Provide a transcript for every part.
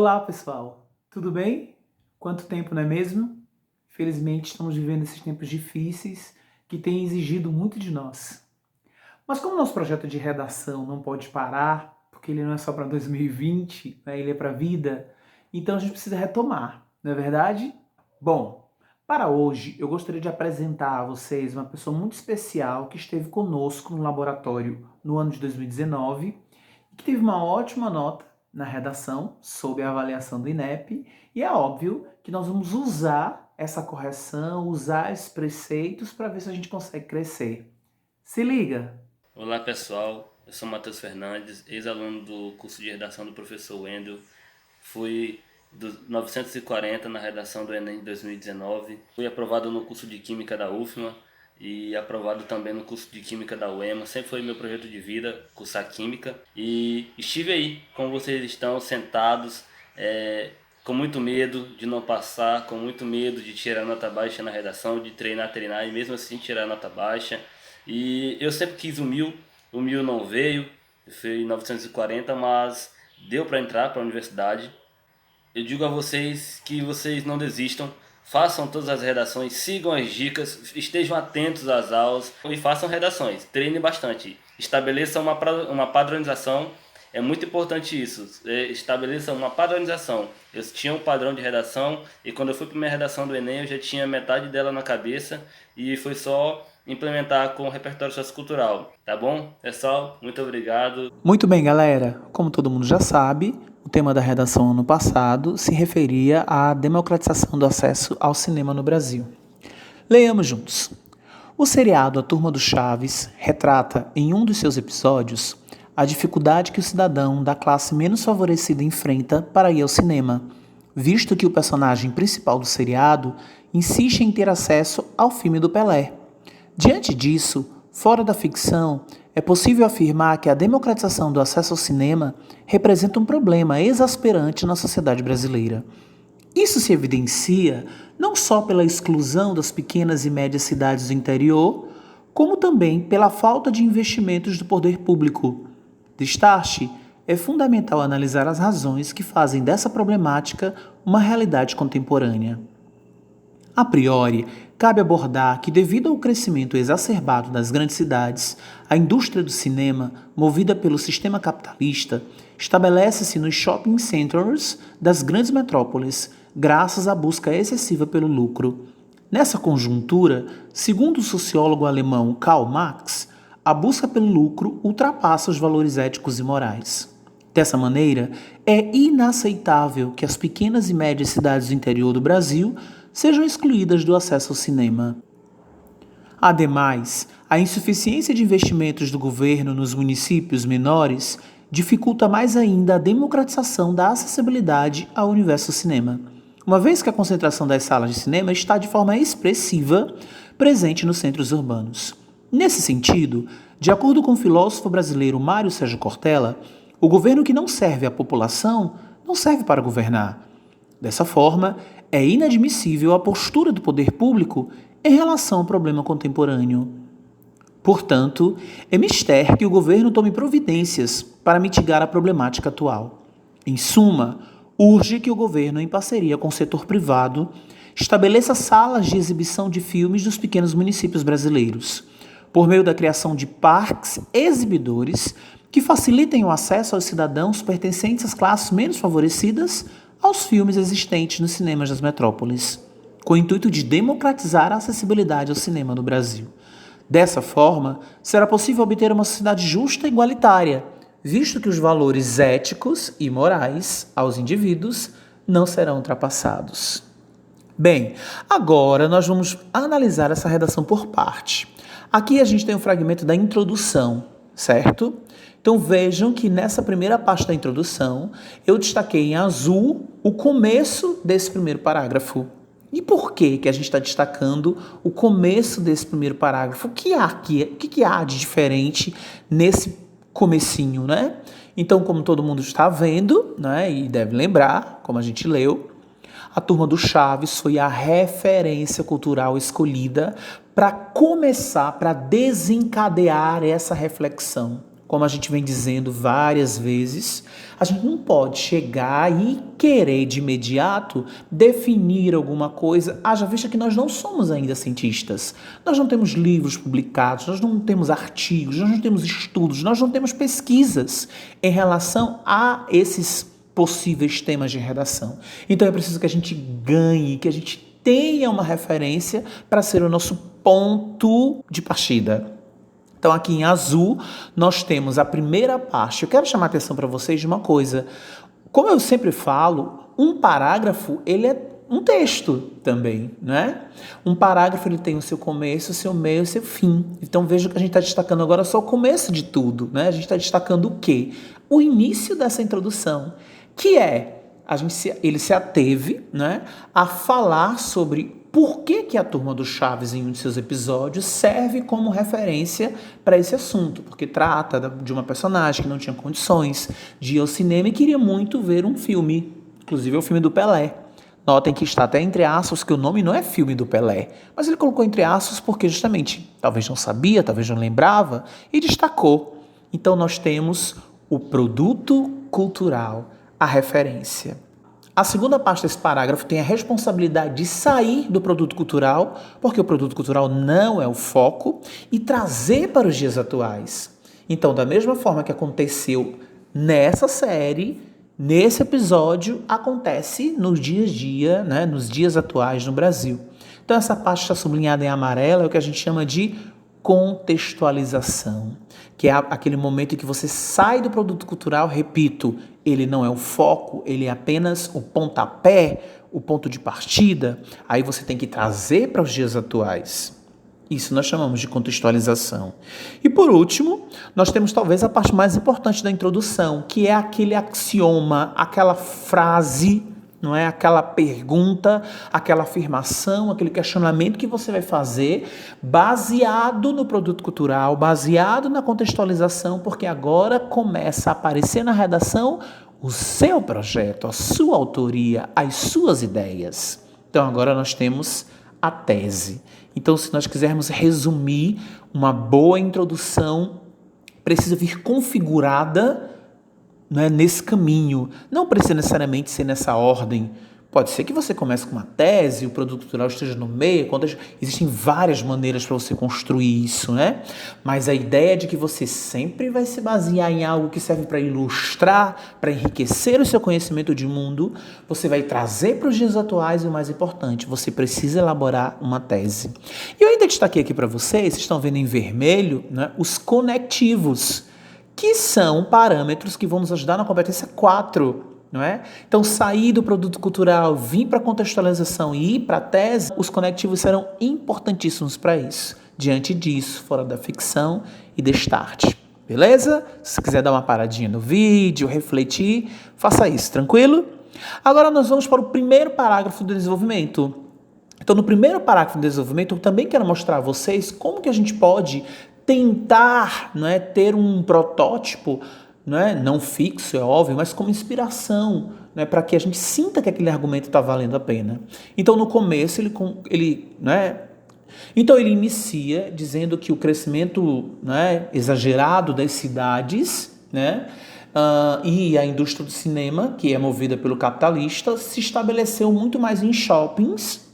Olá, pessoal. Tudo bem? Quanto tempo, não é mesmo? Felizmente, estamos vivendo esses tempos difíceis que têm exigido muito de nós. Mas como nosso projeto de redação não pode parar, porque ele não é só para 2020, né? Ele é para a vida, então a gente precisa retomar, não é verdade? Bom, para hoje eu gostaria de apresentar a vocês uma pessoa muito especial que esteve conosco no laboratório no ano de 2019 e que teve uma ótima nota na redação, sob a avaliação do INEP, e é óbvio que nós vamos usar essa correção, usar esses preceitos para ver se a gente consegue crescer. Se liga! Olá pessoal, eu sou Matheus Fernandes, ex-aluno do curso de redação do professor Wendel. Fui dos 940 na redação do Enem de 2019. Fui aprovado no curso de Química da UFMA e aprovado também no curso de Química da UEMA. Sempre foi meu projeto de vida, cursar Química. E estive aí, como vocês estão, sentados, com muito medo de não passar, com muito medo de tirar nota baixa na redação, de treinar e mesmo assim tirar nota baixa. E eu sempre quis o mil não veio, foi em 940, mas deu para entrar para a universidade. Eu digo a vocês que vocês não desistam, façam todas as redações, sigam as dicas, estejam atentos às aulas e façam redações, treinem bastante, estabeleçam uma padronização. É muito importante isso, estabeleça uma padronização. Eu tinha um padrão de redação e quando eu fui para minha redação do Enem eu já tinha metade dela na cabeça e foi só implementar com o repertório sociocultural. Tá bom, pessoal? Muito obrigado. Muito bem, galera. Como todo mundo já sabe, o tema da redação ano passado se referia à democratização do acesso ao cinema no Brasil. Leiamos juntos. O seriado A Turma do Chaves retrata, em um dos seus episódios, a dificuldade que o cidadão da classe menos favorecida enfrenta para ir ao cinema, visto que o personagem principal do seriado insiste em ter acesso ao filme do Pelé. Diante disso, fora da ficção, é possível afirmar que a democratização do acesso ao cinema representa um problema exasperante na sociedade brasileira. Isso se evidencia não só pela exclusão das pequenas e médias cidades do interior, como também pela falta de investimentos do poder público. Destaque, é fundamental analisar as razões que fazem dessa problemática uma realidade contemporânea. A priori, cabe abordar que, devido ao crescimento exacerbado das grandes cidades, a indústria do cinema, movida pelo sistema capitalista, estabelece-se nos shopping centers das grandes metrópoles, graças à busca excessiva pelo lucro. Nessa conjuntura, segundo o sociólogo alemão Karl Marx, a busca pelo lucro ultrapassa os valores éticos e morais. Dessa maneira, é inaceitável que as pequenas e médias cidades do interior do Brasil sejam excluídas do acesso ao cinema. Ademais, a insuficiência de investimentos do governo nos municípios menores dificulta mais ainda a democratização da acessibilidade ao universo cinema, uma vez que a concentração das salas de cinema está de forma expressiva presente nos centros urbanos. Nesse sentido, de acordo com o filósofo brasileiro Mário Sérgio Cortella, o governo que não serve à população não serve para governar. Dessa forma, é inadmissível a postura do poder público em relação ao problema contemporâneo. Portanto, é mister que o governo tome providências para mitigar a problemática atual. Em suma, urge que o governo, em parceria com o setor privado, estabeleça salas de exibição de filmes dos pequenos municípios brasileiros, por meio da criação de parques exibidores que facilitem o acesso aos cidadãos pertencentes às classes menos favorecidas aos filmes existentes nos cinemas das metrópoles, com o intuito de democratizar a acessibilidade ao cinema no Brasil. Dessa forma, será possível obter uma sociedade justa e igualitária, visto que os valores éticos e morais aos indivíduos não serão ultrapassados. Bem, agora nós vamos analisar essa redação por parte. Aqui a gente tem um fragmento da introdução, certo? Então vejam que nessa primeira parte da introdução, eu destaquei em azul o começo desse primeiro parágrafo. E por que a gente está destacando o começo desse primeiro parágrafo? O que há de diferente nesse comecinho, né? Então, como todo mundo está vendo, né, e deve lembrar, como a gente leu, a Turma do Chaves foi a referência cultural escolhida para começar, para desencadear essa reflexão. como a gente vem dizendo várias vezes, a gente não pode chegar e querer de imediato definir alguma coisa, haja vista que nós não somos ainda cientistas. Nós não temos livros publicados, nós não temos artigos, nós não temos estudos, nós não temos pesquisas em relação a esses possíveis temas de redação. Então é preciso que a gente ganhe, que a gente tenha uma referência para ser o nosso ponto de partida. Então aqui em azul nós temos a primeira parte. Eu quero chamar a atenção para vocês de uma coisa. Como eu sempre falo, um parágrafo ele é um texto também, né? Um parágrafo ele tem o seu começo, o seu meio e o seu fim. Então veja que a gente está destacando agora só o começo de tudo, né? A gente está destacando o quê? O início dessa introdução, que é ele se ateve, né, a falar sobre por que a Turma do Chaves, em um de seus episódios, serve como referência para esse assunto, porque trata de uma personagem que não tinha condições de ir ao cinema e queria muito ver um filme, inclusive o filme do Pelé. Notem que está até entre aspas que o nome não é filme do Pelé, mas ele colocou entre aspas porque justamente talvez não sabia, talvez não lembrava e destacou. Então nós temos o produto cultural, a referência. A segunda parte desse parágrafo tem a responsabilidade de sair do produto cultural, porque o produto cultural não é o foco, e trazer para os dias atuais. Então, da mesma forma que aconteceu nessa série, nesse episódio, acontece nos dias a dia, né, nos dias atuais no Brasil. Então, essa parte está sublinhada em amarelo, é o que a gente chama de contextualização, que é aquele momento em que você sai do produto cultural, repito, ele não é o foco, ele é apenas o pontapé, o ponto de partida, aí você tem que trazer para os dias atuais. Isso nós chamamos de contextualização. E por último, nós temos talvez a parte mais importante da introdução, que é aquele axioma, aquela frase, não é? Aquela pergunta, aquela afirmação, aquele questionamento que você vai fazer baseado no produto cultural, baseado na contextualização, porque agora começa a aparecer na redação o seu projeto, a sua autoria, as suas ideias. Então agora nós temos a tese. Então, se nós quisermos resumir, uma boa introdução precisa vir configurada, né, nesse caminho. Não precisa necessariamente ser nessa ordem. Pode ser que você comece com uma tese, o produto cultural esteja no meio. Existem várias maneiras para você construir isso, né? Mas a ideia é de que você sempre vai se basear em algo que serve para ilustrar, para enriquecer o seu conhecimento de mundo. Você vai trazer para os dias atuais e o mais importante, você precisa elaborar uma tese. E eu ainda destaquei aqui para vocês estão vendo em vermelho, né, os conectivos, que são parâmetros que vão nos ajudar na competência 4, não é? Então, sair do produto cultural, vir para a contextualização e ir para a tese, os conectivos serão importantíssimos para isso. Diante disso, fora da ficção e destarte. Beleza? Se você quiser dar uma paradinha no vídeo, refletir, faça isso, tranquilo? Agora nós vamos para o primeiro parágrafo do desenvolvimento. Então, no primeiro parágrafo do desenvolvimento, eu também quero mostrar a vocês como que a gente pode tentar, não é, ter um protótipo, não fixo, é óbvio, mas como inspiração, para que a gente sinta que aquele argumento está valendo a pena. Então, no começo, ele inicia dizendo que o crescimento, exagerado das cidades, e a indústria do cinema, que é movida pelo capitalista, se estabeleceu muito mais em shoppings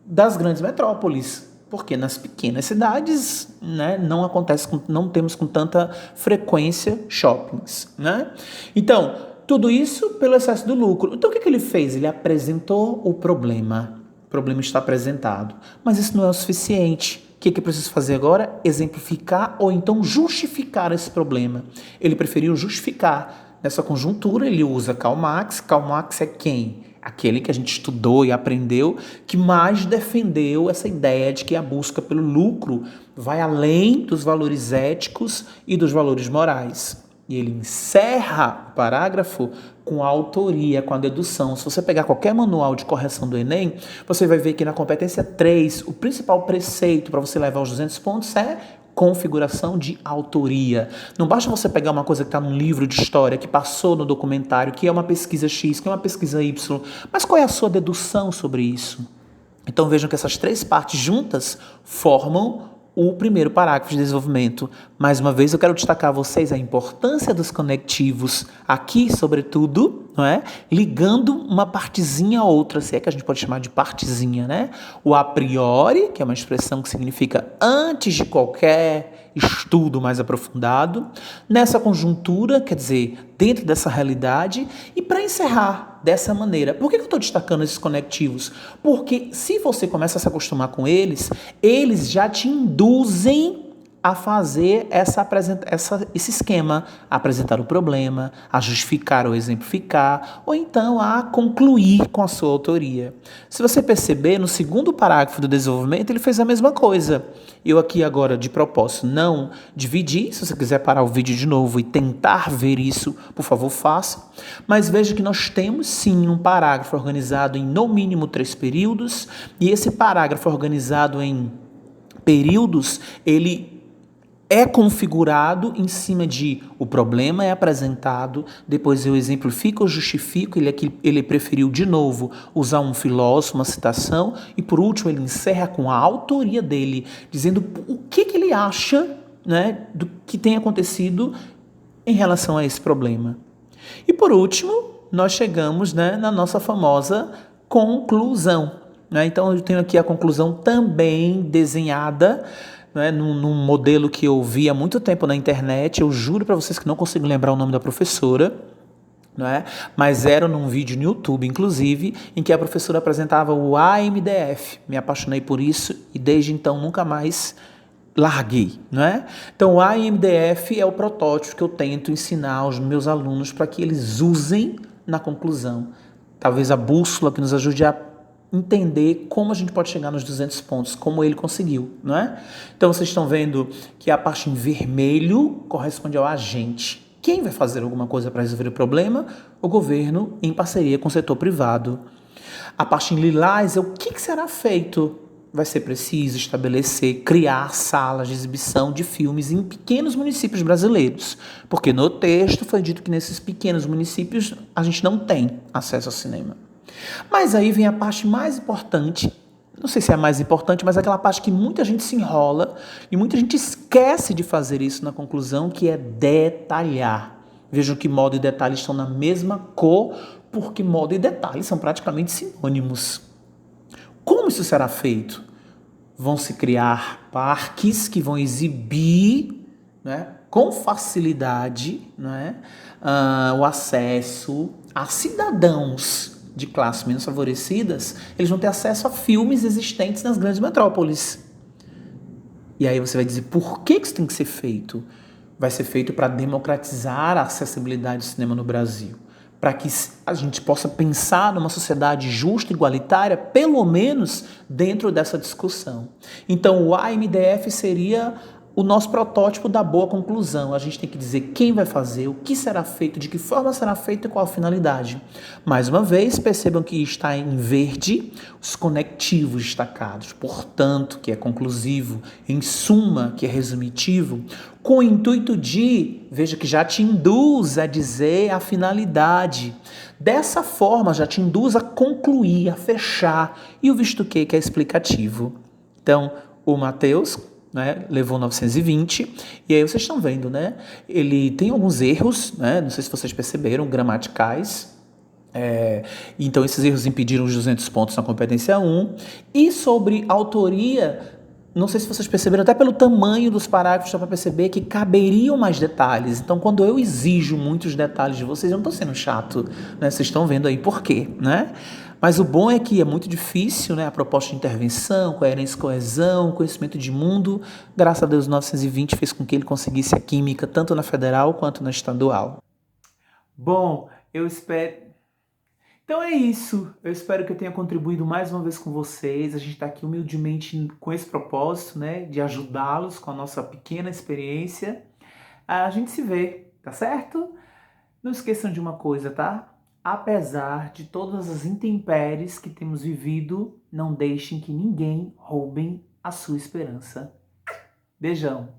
das grandes metrópoles. Porque nas pequenas cidades, não temos com tanta frequência shoppings, né? Então, tudo isso pelo excesso do lucro. Então, o que ele fez? Ele apresentou o problema. O problema está apresentado. Mas isso não é o suficiente. O que precisa fazer agora? Exemplificar ou então justificar esse problema. Ele preferiu justificar. Nessa conjuntura, ele usa Karl Marx. Karl Marx é quem? Aquele que a gente estudou e aprendeu, que mais defendeu essa ideia de que a busca pelo lucro vai além dos valores éticos e dos valores morais. E ele encerra o parágrafo com a autoria, com a dedução. Se você pegar qualquer manual de correção do Enem, você vai ver que na competência 3, o principal preceito para você levar os 200 pontos é configuração de autoria. Não basta você pegar uma coisa que está num livro de história, que passou no documentário, que é uma pesquisa X, que é uma pesquisa Y, mas qual é a sua dedução sobre isso? Então vejam que essas três partes juntas formam o primeiro parágrafo de desenvolvimento. Mais uma vez, eu quero destacar a vocês a importância dos conectivos aqui, sobretudo, não é? Ligando uma partezinha a outra, se é que a gente pode chamar de partezinha, né? O a priori, que é uma expressão que significa antes de qualquer estudo mais aprofundado, nessa conjuntura, quer dizer, dentro dessa realidade, e para encerrar dessa maneira. Por que eu estou destacando esses conectivos? Porque se você começa a se acostumar com eles, eles já te induzem a fazer esse esquema, a apresentar o problema, a justificar ou exemplificar, ou então a concluir com a sua autoria. Se você perceber, no segundo parágrafo do desenvolvimento, ele fez a mesma coisa. Eu aqui agora, de propósito, não dividi. Se você quiser parar o vídeo de novo e tentar ver isso, por favor, faça. Mas veja que nós temos, sim, um parágrafo organizado em, no mínimo, 3 períodos, e esse parágrafo organizado em períodos, ele é configurado em cima de o problema é apresentado, depois eu exemplifico ou justifico, ele preferiu de novo usar um filósofo, uma citação, e por último ele encerra com a autoria dele, dizendo o que ele acha, né, do que tem acontecido em relação a esse problema. E por último, nós chegamos, né, na nossa famosa conclusão. Né? Então eu tenho aqui a conclusão também desenhada, né, num modelo que eu vi há muito tempo na internet. Eu juro para vocês que não consigo lembrar o nome da professora, né, mas era num vídeo no YouTube, inclusive, em que a professora apresentava o AMDF. Me apaixonei por isso e desde então nunca mais larguei, não é? Então, o AMDF é o protótipo que eu tento ensinar aos meus alunos para que eles usem na conclusão. Talvez a bússola que nos ajude a entender como a gente pode chegar nos 200 pontos, como ele conseguiu, não é? Então, vocês estão vendo que a parte em vermelho corresponde ao agente. Quem vai fazer alguma coisa para resolver o problema? O governo, em parceria com o setor privado. A parte em lilás é o que será feito. Vai ser preciso estabelecer, criar salas de exibição de filmes em pequenos municípios brasileiros, porque no texto foi dito que nesses pequenos municípios a gente não tem acesso ao cinema. Mas aí vem a parte mais importante, não sei se é a mais importante, mas é aquela parte que muita gente se enrola e muita gente esquece de fazer isso na conclusão, que é detalhar. Vejam que modo e detalhe estão na mesma cor, porque modo e detalhe são praticamente sinônimos. Como isso será feito? Vão se criar parques que vão exibir, né, com facilidade, né, o acesso a cidadãos de classes menos favorecidas. Eles vão ter acesso a filmes existentes nas grandes metrópoles. E aí você vai dizer, por que isso tem que ser feito? Vai ser feito para democratizar a acessibilidade do cinema no Brasil, para que a gente possa pensar numa sociedade justa e igualitária, pelo menos dentro dessa discussão. Então, o AMDF seria o nosso protótipo da boa conclusão. A gente tem que dizer quem vai fazer, o que será feito, de que forma será feito e qual a finalidade. Mais uma vez, percebam que está em verde os conectivos destacados, portanto, que é conclusivo, em suma, que é resumitivo, com o intuito de, veja que já te induz a dizer a finalidade. Dessa forma, já te induz a concluir, a fechar, e o visto que é explicativo. Então, o Mateus, né, levou 920, e aí vocês estão vendo, né, ele tem alguns erros, né, não sei se vocês perceberam, gramaticais. Então esses erros impediram os 200 pontos na competência 1, e sobre autoria, não sei se vocês perceberam, até pelo tamanho dos parágrafos dá para perceber que caberiam mais detalhes. Então, quando eu exijo muitos detalhes de vocês, eu não estou sendo chato, né? Vocês estão vendo aí por quê, né? Mas o bom é que é muito difícil, né? A proposta de intervenção, coerência e coesão, conhecimento de mundo. Graças a Deus, o 920 fez com que ele conseguisse a química, tanto na federal quanto na estadual. Bom, eu espero... Então é isso, eu espero que eu tenha contribuído mais uma vez com vocês. A gente está aqui humildemente com esse propósito, né, de ajudá-los com a nossa pequena experiência. A gente se vê, tá certo? Não esqueçam de uma coisa, tá? Apesar de todas as intempéries que temos vivido, não deixem que ninguém roubem a sua esperança. Beijão!